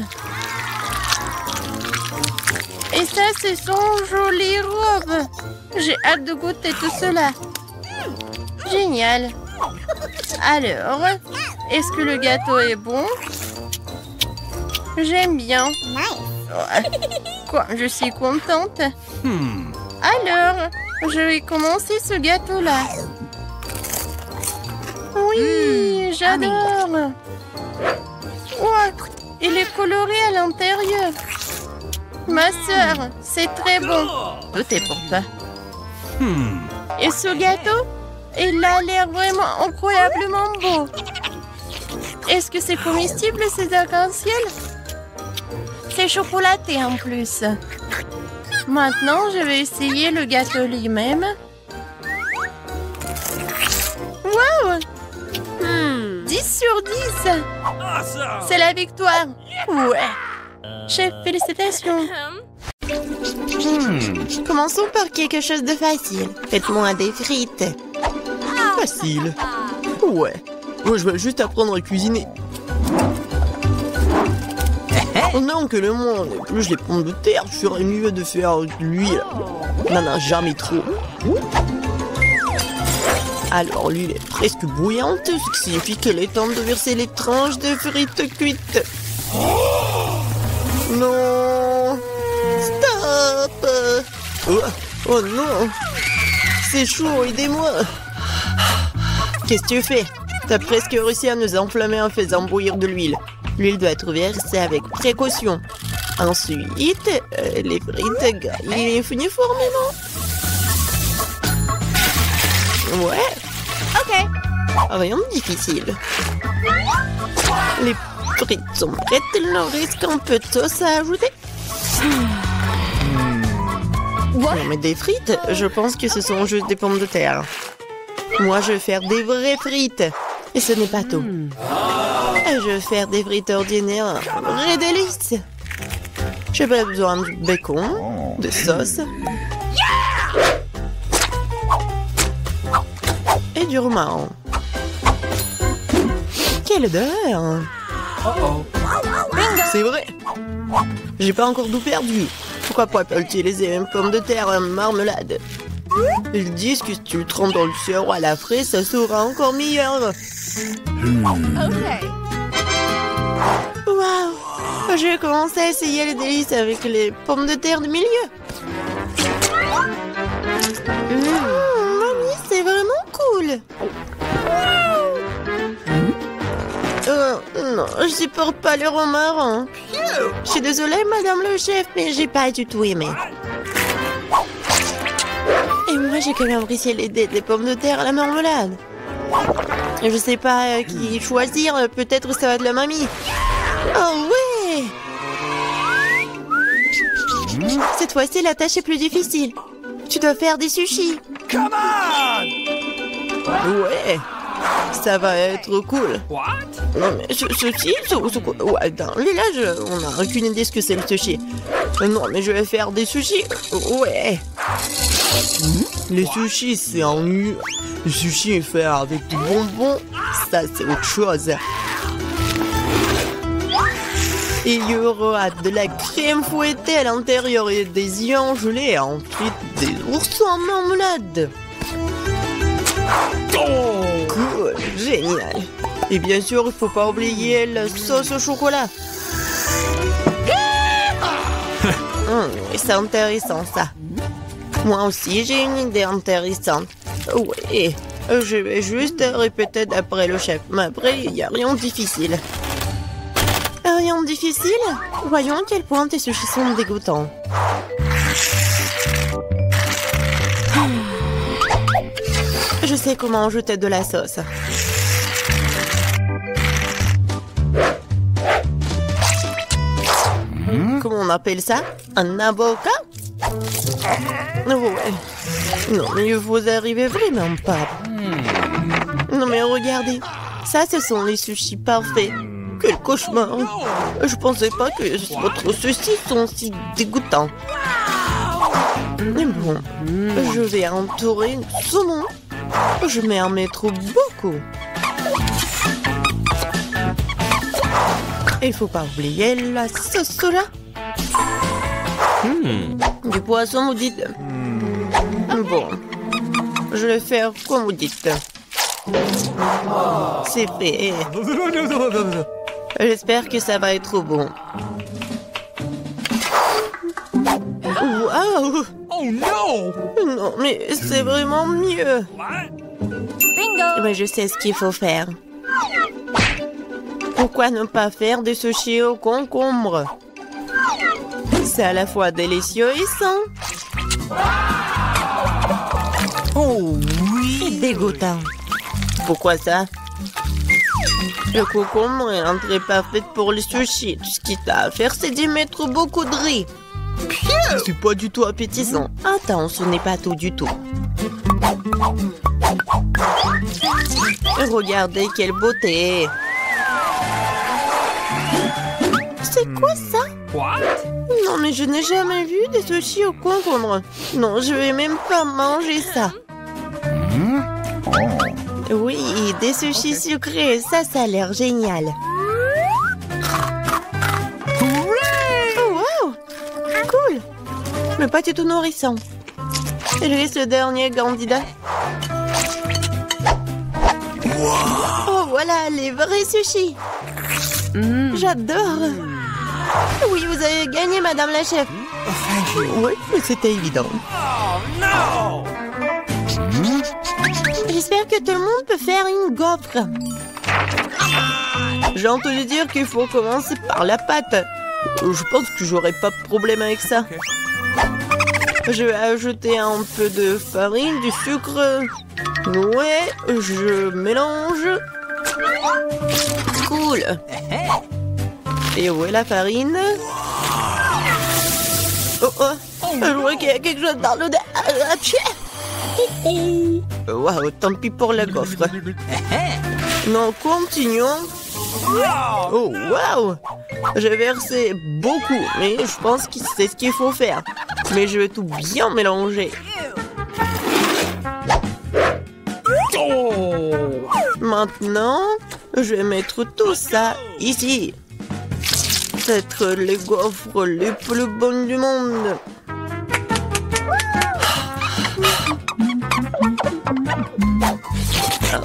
Et ça, c'est son jolie robe. J'ai hâte de goûter tout cela. Génial. Alors, est-ce que le gâteau est bon? J'aime bien. Quoi, je suis contente. Alors, je vais commencer ce gâteau-là. Oui, j'adore. Ouais, il est coloré à l'intérieur. Ma sœur, c'est très bon. Tout est pour toi. Et ce gâteau, il a l'air vraiment incroyablement beau. Est-ce que c'est comestible, ces arcs-en-ciel? C'est chocolaté en plus. Maintenant, je vais essayer le gâteau lui-même. Wow! 10 sur 10. C'est la victoire. Ouais. Chef, félicitations. Commençons par quelque chose de facile. Faites-moi des frites. Facile. Ouais. Moi, je vais juste apprendre à cuisiner. Non, que le monde. Plus les pommes de terre, je ferais mieux de faire de l'huile. Non, jamais trop. Alors, l'huile est presque bouillante, ce qui signifie qu'il est temps de verser les tranches de frites cuites. Non! Stop! Oh non! C'est chaud, aidez-moi! Qu'est-ce que tu fais? T'as presque réussi à nous enflammer en faisant bouillir de l'huile. L'huile doit être versée avec précaution. Ensuite, les frites gagnent uniformément. Ouais. Okay. Rien de difficile. Les frites sont prêtes, il leur reste un peu de sauce à ajouter. Non mais des frites, je pense que ce sont juste des pommes de terre. Moi je vais faire des vraies frites. Et ce n'est pas tout. Je vais faire des frites ordinaires, un vrai délice. J'ai pas besoin de bacon, de sauce. Et du romarin. Quelle odeur! C'est vrai! J'ai pas encore tout perdu. Pourquoi pas utiliser les mêmes pommes de terre en marmelade? Ils disent que si tu le trempes dans le sirop à la fraise, ça sera encore meilleur. Okay. Waouh! Je vais commencer à essayer les délices avec les pommes de terre du milieu. Mamie, c'est vraiment cool. Non, je supporte pas le romarin. Je suis désolée, madame le chef, mais j'ai pas du tout aimé. Et moi, j'ai quand même apprécié des pommes de terre à la marmelade. Je sais pas qui choisir, peut-être ça va de la mamie. Oh ouais! Cette fois-ci, la tâche est plus difficile. Tu dois faire des sushis. Come on! Ouais, ça va être cool. What? Non mais sushi, ouais, attends, là, on n'a aucune idée ce que c'est le sushi. Non mais je vais faire des sushis. Ouais. Les sushis, c'est en nu. Le sushi est fait avec du bonbon. Ça, c'est autre chose. Et il y aura de la crème fouettée à l'intérieur et des œufs gelés. Et ensuite, des oursons en marmelade. Cool, génial. Et bien sûr, il faut pas oublier la sauce au chocolat. C'est intéressant ça. Moi aussi, j'ai une idée intéressante. Oui, je vais juste répéter d'après le chef. Mais après, il n'y a rien de difficile. Rien de difficile? Voyons à quel point tes sushis sont dégoûtants. Je sais comment ajouter de la sauce. Comment on appelle ça? Un avocat? Ouais. Non, mais vous arrivez vraiment pas. Non, mais regardez. Ça, ce sont les sushis parfaits. Quel cauchemar. Je pensais pas que votre sushi sont si dégoûtants. Mais bon, je vais entourer le saumon. Je vais en mettre beaucoup. Il faut pas oublier la sauce soja. Du poisson, vous dites? Bon, je vais faire comme vous dites. C'est fait. J'espère que ça va être bon. Waouh! Oh no! Non, mais c'est vraiment mieux. Bingo! Mais je sais ce qu'il faut faire. Pourquoi ne pas faire des sushis au concombre? C'est à la fois délicieux et sain. Oh Et oui! dégoûtant. Pourquoi ça? Le concombre est l'entrée parfaite pour les sushis. Tout ce qu'il t'a à faire, c'est d'y mettre beaucoup de riz. C'est pas du tout appétissant. Attends, ce n'est pas tout du tout. Regardez quelle beauté. C'est quoi ça? What? Non, mais je n'ai jamais vu des sushis au concombre. Non, je vais même pas manger ça. Oui, des sushis sucrés, ça a l'air génial. Oh, wow! Cool! Mais pas du tout nourrissant. Je laisse le dernier candidat. Oh, voilà, les vrais sushis. J'adore. Oui, vous avez gagné, madame la chef. Oui, mais c'était évident. Oh no! J'espère que tout le monde peut faire une gaufre. J'ai entendu dire qu'il faut commencer par la pâte. Je pense que j'aurai pas de problème avec ça. Je vais ajouter un peu de farine, du sucre. Ouais, je mélange. Cool. Et où est la farine? Oh oh, je vois qu'il y a quelque chose dans le... Waouh, tant pis pour la gaufre. Non, continuons. Oh, waouh! J'ai versé beaucoup, mais je pense que c'est ce qu'il faut faire. Mais je vais tout bien mélanger. Maintenant, je vais mettre tout ça ici. C'est les gaufres les plus bonnes du monde.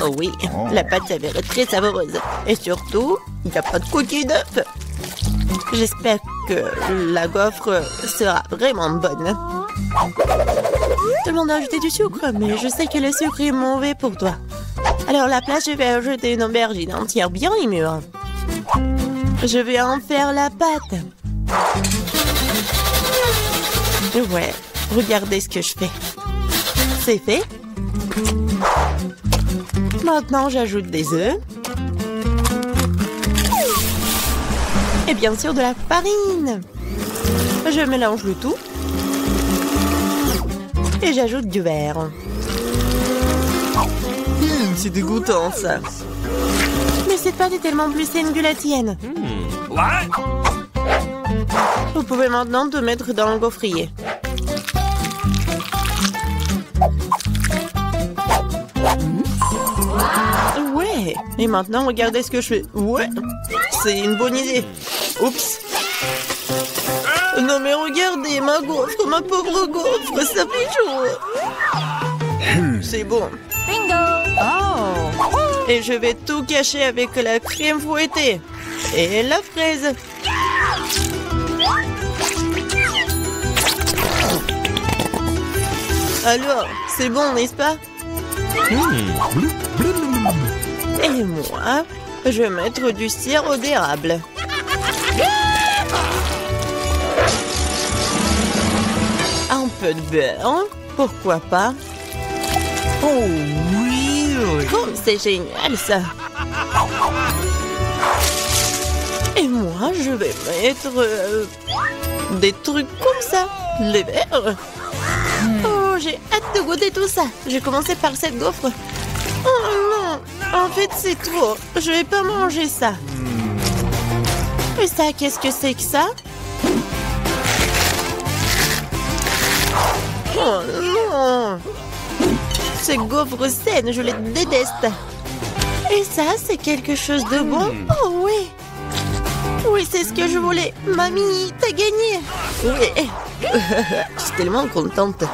Oh oui, la pâte s'avère très savoureuse. Et surtout, il n'y a pas de coquille d'œuf. J'espère que la gaufre sera vraiment bonne. Tout le monde a ajouté du sucre, mais je sais que le sucre est mauvais pour toi. Alors à la place, je vais ajouter une aubergine entière bien mûre. Je vais en faire la pâte. Ouais, regardez ce que je fais. C'est fait. Maintenant, j'ajoute des œufs. Et bien sûr, de la farine. Je mélange le tout. Et j'ajoute du beurre. C'est dégoûtant, ça. Mais cette pâte est tellement plus saine que la tienne. Vous pouvez maintenant te mettre dans le gaufrier. Ouais. Et maintenant, regardez ce que je fais. Ouais. C'est une bonne idée. Oups. Non mais regardez, ma gaufre, ma pauvre gaufre, ça fait chaud. C'est bon. Bingo! Oh! Et je vais tout cacher avec la crème fouettée. Et la fraise. Alors, c'est bon, n'est-ce pas? Et moi, je vais mettre du sirop d'érable. Un peu de beurre, pourquoi pas? Oh oui! Oh, c'est génial ça! Et moi, je vais mettre des trucs comme ça, les verres. Oh, j'ai hâte de goûter tout ça. Je vais commencer par cette gaufre. Oh non, en fait c'est trop. Je vais pas manger ça. Et ça, qu'est-ce que c'est que ça? Oh non! Ces gaufres saines, je les déteste. Et ça, c'est quelque chose de bon? Oh oui! Oui, c'est ce que je voulais. Mamie, t'as gagné! Oui! Je suis tellement contente.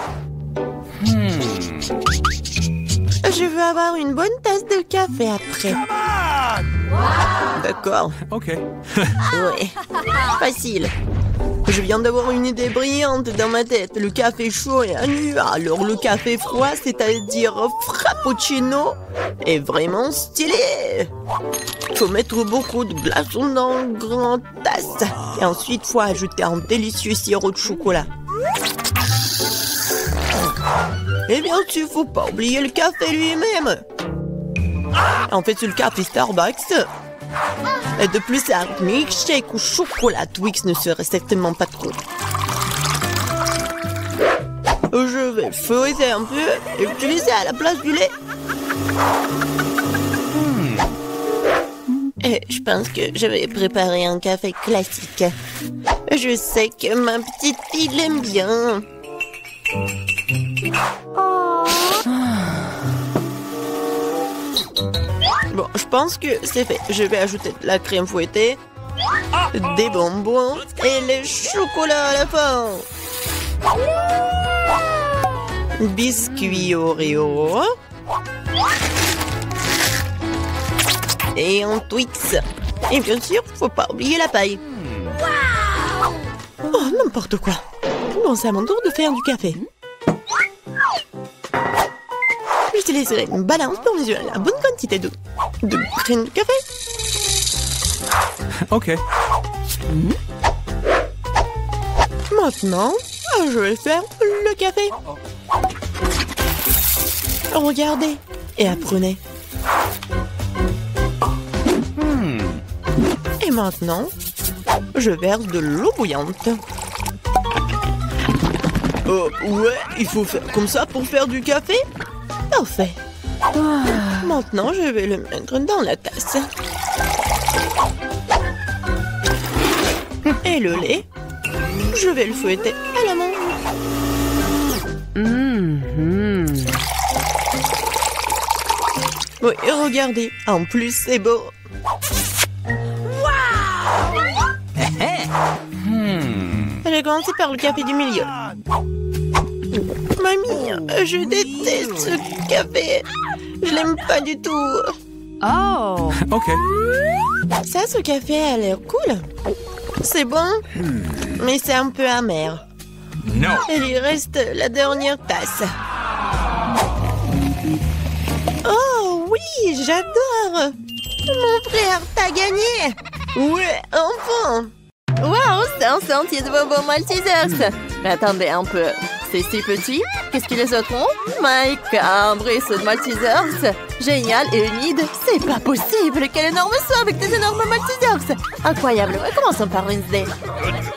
Je veux avoir une bonne tasse de café après. D'accord. Ok. Oui. Facile. Je viens d'avoir une idée brillante dans ma tête. Le café chaud est nu. Alors le café froid, c'est-à-dire frappuccino, est vraiment stylé. Faut mettre beaucoup de glaçons dans une grande tasse. Et ensuite, faut ajouter un délicieux sirop de chocolat. Et bien sûr, faut pas oublier le café lui-même. En fait, c'est le café Starbucks. Et de plus, un milkshake ou chocolat Twix ne serait certainement pas trop. Je vais feuilleter un peu et utiliser à la place du lait. Et je pense que je vais préparer un café classique. Je sais que ma petite fille l'aime bien. Bon, je pense que c'est fait. Je vais ajouter de la crème fouettée, des bonbons et les chocolats à la fin. Biscuits Oreo. Et un Twix. Et bien sûr, faut pas oublier la paille. Oh, n'importe quoi. Bon, c'est à mon tour de faire du café. J'utiliserai une balance pour mesurer la bonne quantité de graines de café. Ok. Maintenant, je vais faire le café. Regardez et apprenez. Et maintenant, je verse de l'eau bouillante. Ouais, il faut faire comme ça pour faire du café? Parfait. Maintenant, je vais le mettre dans la tasse. Et le lait, je vais le fouetter à la main. Oui, regardez, en plus c'est beau. J'ai commencé par le café du milieu. Mamie, je déteste ce café. Je l'aime pas du tout. Oh. Okay. Ça, ce café a l'air cool. C'est bon, mais c'est un peu amer. No. Il lui reste la dernière tasse. Oh oui, j'adore. Mon frère, t'as gagné. Ouais, enfin. Waouh, c'est un sentier de bonbons Maltesers. Mais attendez un peu, c'est si petit? Qu'est-ce que les autres ont? Mike, un ruisseau de Maltesers. Génial et humide. C'est pas possible. Quel énorme saut avec des énormes Maltesers. Incroyable. Commençons par Wednesday.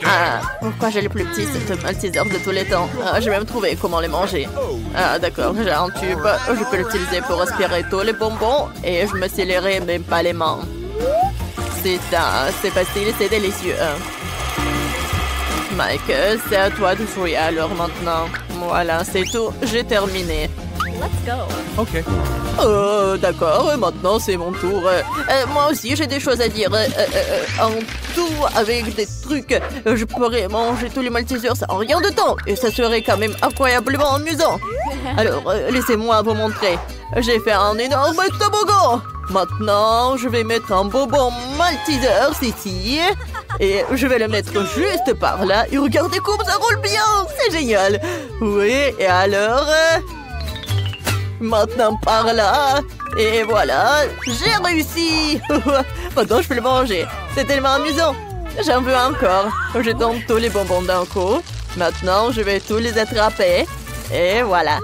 Ah, pourquoi j'ai le plus petit set de Maltesers de tous les temps? Ah, j'ai même trouvé comment les manger. Ah, d'accord, j'ai un tube. Je peux l'utiliser pour aspirer tous les bonbons et je me scillerai même pas les mains. C'est ça, c'est facile, c'est délicieux. Mike, c'est à toi de jouer alors maintenant. Voilà, c'est tout, j'ai terminé. Let's go. Okay. D'accord, maintenant c'est mon tour. Moi aussi j'ai des choses à dire. En tout, avec des trucs, je pourrais manger tous les Maltesers en rien de temps. Et ça serait quand même incroyablement amusant. Alors, laissez-moi vous montrer. J'ai fait un énorme toboggan. Maintenant, je vais mettre un bonbon Maltesers ici. Et je vais le mettre juste par là. Et regardez comme ça roule bien. C'est génial. Oui, et alors... maintenant par là. Et voilà, j'ai réussi. Maintenant, je peux le manger. C'est tellement amusant. J'en veux encore. Je tombe tous les bonbons d'un coup. Maintenant, je vais tous les attraper. Et voilà.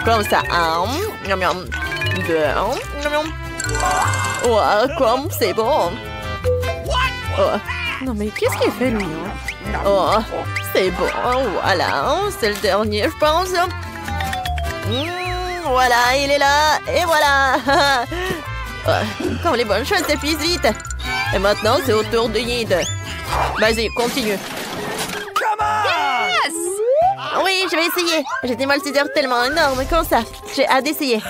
Comme ça. Un. Miam, miam. Deux. Miam, miam. Oh, comme c'est bon. Oh. Non, mais qu'est-ce qu'il fait, lui? Oh, c'est bon. Voilà. C'est le dernier, je pense. Voilà, il est là. Et voilà. Comme les bonnes choses s'épuisent vite. Et maintenant, c'est au tour de Yid. Vas-y, continue. Come on! Oui, je vais essayer. J'ai des Maltesers tellement énormes comme ça. J'ai hâte d'essayer.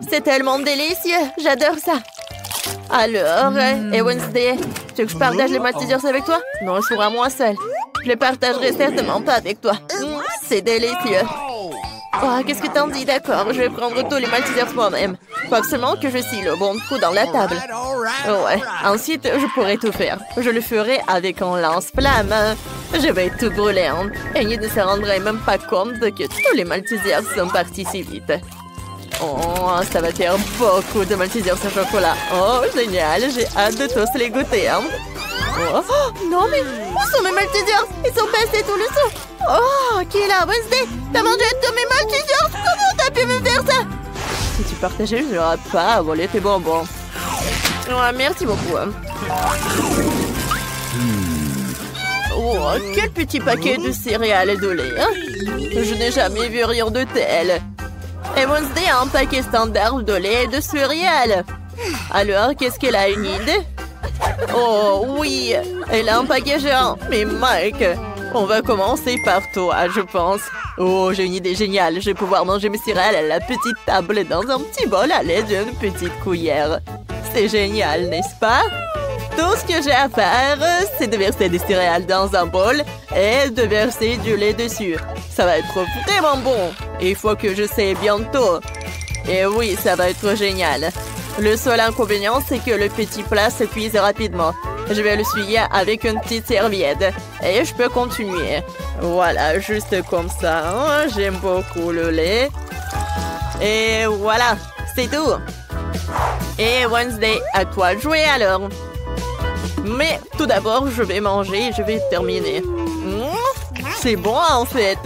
C'est tellement délicieux. J'adore ça. Alors, et Wednesday, tu veux que je partage les Maltesers avec toi? Non, je serai moi seule. Je les partagerai certainement pas avec toi. C'est délicieux. Oh, qu'est-ce que t'en dis? D'accord, je vais prendre tous les Maltesers moi-même. Faut absolument que je scie le bon trou dans la table. Ouais, ensuite, je pourrai tout faire. Je le ferai avec un lance-flamme. Je vais tout brûler. Et il ne se rendrait même pas compte que tous les Maltesers sont partis si vite. Oh, ça va faire beaucoup de Maltesers au chocolat. Oh, génial, j'ai hâte de tous les goûter. Oh, non mais, où sont mes Maltesers? Ils sont passés tout le saut. Oh, qui est là? Wednesday, t'as mangé tous mes Maltesers? Comment t'as pu me faire ça? Si tu partageais, je n'aurais pas à voler tes bonbons. Ouais, merci beaucoup. Oh, quel petit paquet de céréales et de lait. Je n'ai jamais vu rien de tel. Et Wednesday a un paquet standard de lait et de céréales. Alors, qu'est-ce qu'elle a, une idée? Oh, oui, elle a un paquet géant. Mais Mike, on va commencer par toi, je pense. Oh, j'ai une idée géniale. Je vais pouvoir manger mes céréales à la petite table dans un petit bol à l'aide d'une petite cuillère. C'est génial, n'est-ce pas? Tout ce que j'ai à faire, c'est de verser des céréales dans un bol et de verser du lait dessus. Ça va être vraiment bon. Il faut que je sais bientôt. Et oui, ça va être génial. Le seul inconvénient, c'est que le petit plat se cuise rapidement. Je vais le souiller avec une petite serviette. Et je peux continuer. Voilà, juste comme ça. J'aime beaucoup le lait. Et voilà, c'est tout. Et Wednesday, à toi de jouer alors. Mais tout d'abord, je vais manger et je vais terminer. c'est bon en fait.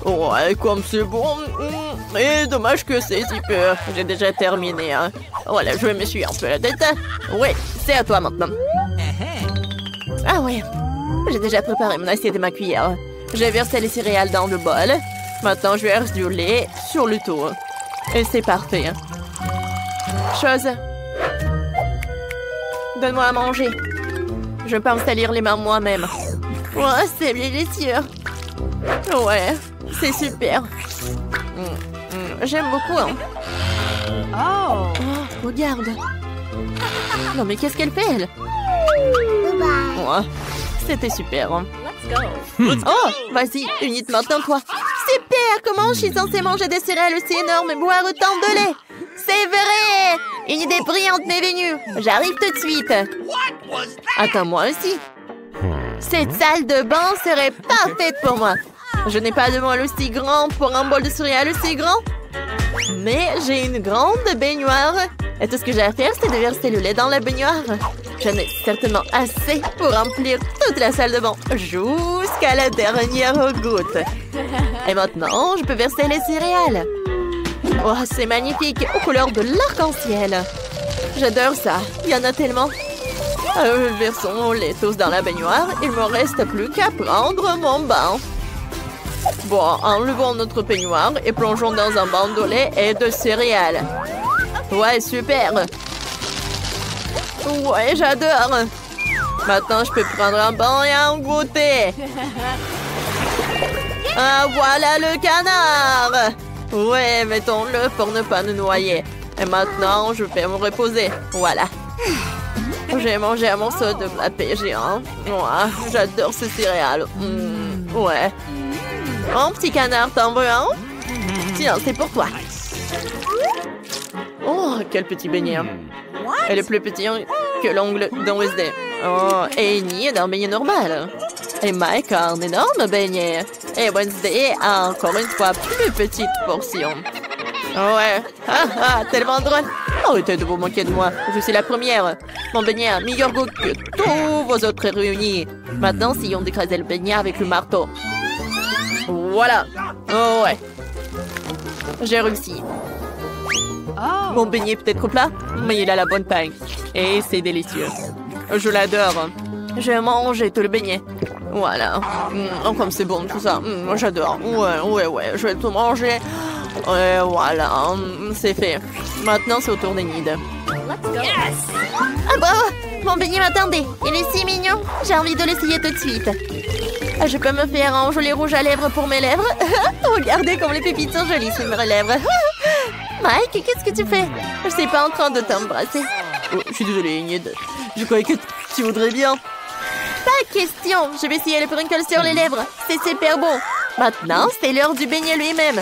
Ouais, comme c'est bon. Et dommage que c'est si peu. J'ai déjà terminé. Hein. Voilà, je me suis un peu la tête. Ouais, c'est à toi maintenant. Ah ouais. J'ai déjà préparé mon assiette et ma cuillère. J'ai versé les céréales dans le bol. Maintenant, je verse du lait sur le tout. Et c'est parfait. Chose. Donne-moi à manger. Je peux me salir les mains moi-même. Ouais, c'est délicieux. Ouais, c'est super. J'aime beaucoup. Hein. Oh. Oh, regarde. Non, mais qu'est-ce qu'elle fait, elle? Ouais, c'était super. Hein. Let's go. Oh, vas-y, Enid, maintenant toi. Super, comment je suis censée manger des céréales aussi énormes et boire autant de lait? C'est vrai! Une idée brillante m'est venue. J'arrive tout de suite. Attends, moi aussi. Cette salle de bain serait parfaite pour moi. Je n'ai pas de moelle aussi grand pour un bol de céréales aussi grand. Mais j'ai une grande baignoire. Et tout ce que j'ai à faire, c'est de verser le lait dans la baignoire. J'en ai certainement assez pour remplir toute la salle de bain jusqu'à la dernière goutte. Et maintenant, je peux verser les céréales. Oh, c'est magnifique, aux couleurs de l'arc-en-ciel. J'adore ça, il y en a tellement. Versons les tous dans la baignoire. Il me reste plus qu'à prendre mon bain. Bon, enlevons notre baignoire et plongeons dans un bain de lait et de céréales. Ouais, super. Ouais, j'adore. Maintenant, je peux prendre un bain et un goûter. Ah, voilà le canard. Ouais, mettons-le pour ne pas nous noyer. Et maintenant, je vais me reposer. Voilà. J'ai mangé un morceau de pâté géant. Ouais, j'adore ce céréales. Ouais. Oh, petit canard, t'en veux un? Tiens, c'est pour toi. Oh, quel petit beignet. Elle est plus petit que l'ongle d'un Wednesday. Oh, et Annie est un beignet normal. Et Mike a un énorme beignet. Et Wednesday a encore une fois plus petite portion. Ouais, tellement drôle. Arrêtez de vous moquer de moi. Je suis la première. Mon beignet a meilleur goût que tous vos autres réunis. Maintenant, si on d'écraser le beignet avec le marteau. Voilà. Oh ouais. J'ai réussi. Oh. Mon beignet peut être plat, mais il a la bonne taille. Et c'est délicieux. Je l'adore. Je mange tout le beignet. Voilà. Comme c'est bon tout ça. J'adore. Ouais. Je vais tout manger. Et voilà. C'est fait. Maintenant, c'est au tour d'Enid. Let's go. Yes. Ah bah, mon beignet m'attendait. Il est si mignon. J'ai envie de l'essayer tout de suite. Je peux me faire un joli rouge à lèvres pour mes lèvres. Regardez comme les pépites sont jolies sur mes lèvres. Mike, qu'est-ce que tu fais? Je suis pas en train de t'embrasser. Oh, je suis désolée, Enid. Je croyais que tu voudrais bien. Pas question. Je vais essayer le sprinkle sur les lèvres. C'est super bon. Maintenant, c'est l'heure du beignet lui-même.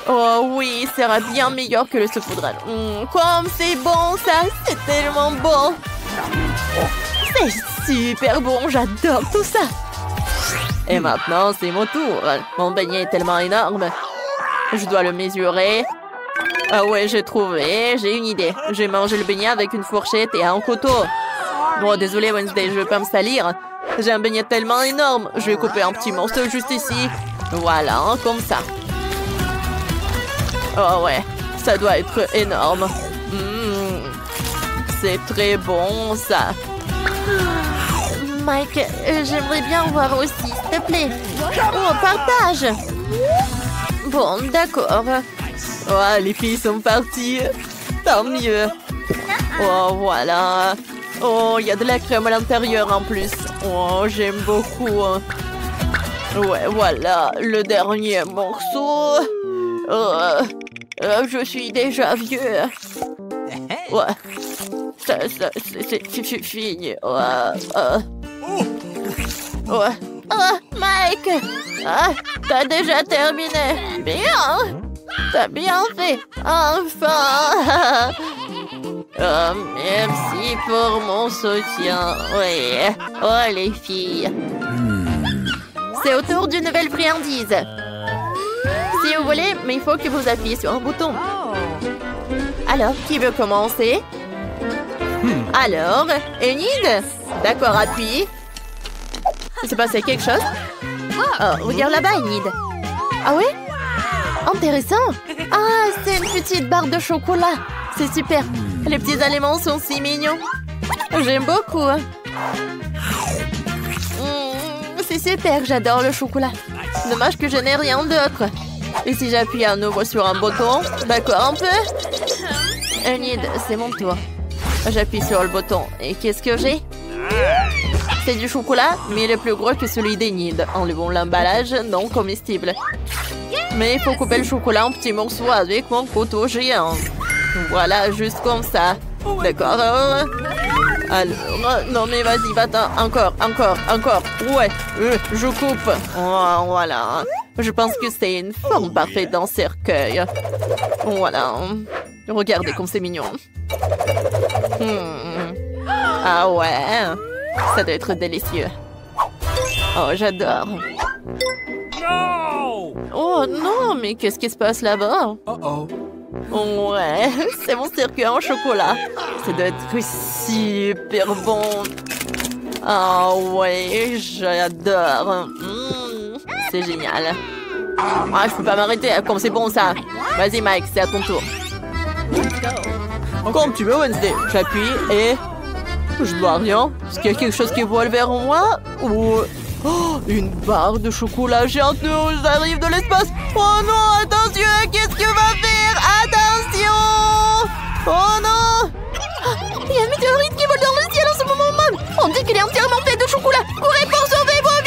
Oh oui, ça sera bien meilleur que le saupoudrage. Comme c'est bon ça. C'est tellement bon. C'est super bon. J'adore tout ça. Et maintenant, c'est mon tour. Mon beignet est tellement énorme. Je dois le mesurer. Ah ouais, j'ai trouvé. J'ai une idée. Je vais manger le beignet avec une fourchette et un couteau. Bon, désolé Wednesday, je vais pas me salir. J'ai un beignet tellement énorme. Je vais couper un petit morceau juste ici. Voilà, comme ça. Oh ouais, ça doit être énorme. C'est très bon, ça. Mike, j'aimerais bien voir aussi, s'il te plaît. Oh, partage. Bon, d'accord. Oh, les filles sont parties. Tant mieux. Oh, voilà. Oh, il y a de la crème à l'intérieur en plus. Oh, j'aime beaucoup. Ouais, voilà, le dernier morceau. Je suis déjà vieux. Ouais. C'est fini. Ouais. Oh, Mike! T'as déjà terminé. Bien! T'as bien fait. Enfin! Merci pour mon soutien. Oui. Oh, les filles. C'est au tour d'une nouvelle friandise. Si vous voulez, mais il faut que vous appuyez sur un bouton. Alors, qui veut commencer? Alors, Enid? D'accord, appuie. Il s'est passé quelque chose? Oh, regarde là-bas, Enid. Ah ouais? Intéressant. Ah, c'est une petite barre de chocolat. C'est super. Les petits aliments sont si mignons. J'aime beaucoup. C'est super, j'adore le chocolat. Dommage que je n'ai rien d'autre. Et si j'appuie à nouveau sur un bouton, d'accord un peu? Enid, c'est mon tour. J'appuie sur le bouton. Et qu'est-ce que j'ai? C'est du chocolat, mais il est plus gros que celui d'Enid. Enlevons l'emballage non comestible. Mais il faut couper le chocolat en petits morceaux avec mon couteau géant. Voilà, juste comme ça. D'accord. Alors, non mais vas-y, va-t'en. Encore. Ouais, je coupe. Oh, voilà. Je pense que c'est une forme parfaite d'un cercueil. Voilà. Regardez comme c'est mignon. Ah ouais. Ça doit être délicieux. Oh, j'adore. Oh non, mais qu'est-ce qui se passe là-bas? Ouais, c'est mon cercueil en chocolat. Ça doit être super bon. Ah ouais, j'adore. C'est génial. Ah, je peux pas m'arrêter, comme c'est bon ça. Vas-y Mike, c'est à ton tour. Comme tu veux Wednesday. J'appuie et... Je vois rien. Est-ce qu'il y a quelque chose qui vole vers moi? Ou... Oh, une barre de chocolat géante nous arrive de l'espace. Oh non, attention, qu'est-ce que va faire? Attention! Oh non! Il y a un météorite qui vole dans le ciel en ce moment même. On dit qu'il est entièrement fait de chocolat. Courez pour sauver vos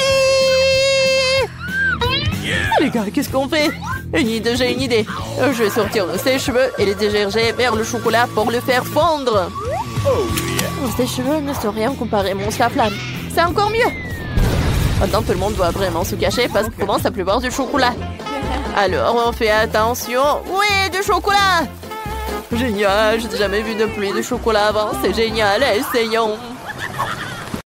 vies! Les gars, qu'est-ce qu'on fait? J'ai une idée. Je vais sortir de ses cheveux et les dégerger vers le chocolat pour le faire fondre. Ces cheveux ne sont rien comparé à mon flamme. C'est encore mieux. Maintenant, tout le monde doit vraiment se cacher parce qu'il commence à pleuvoir du chocolat. Alors, on fait attention. Oui, du chocolat! Génial, je n'ai jamais vu de pluie de chocolat avant. C'est génial, essayons.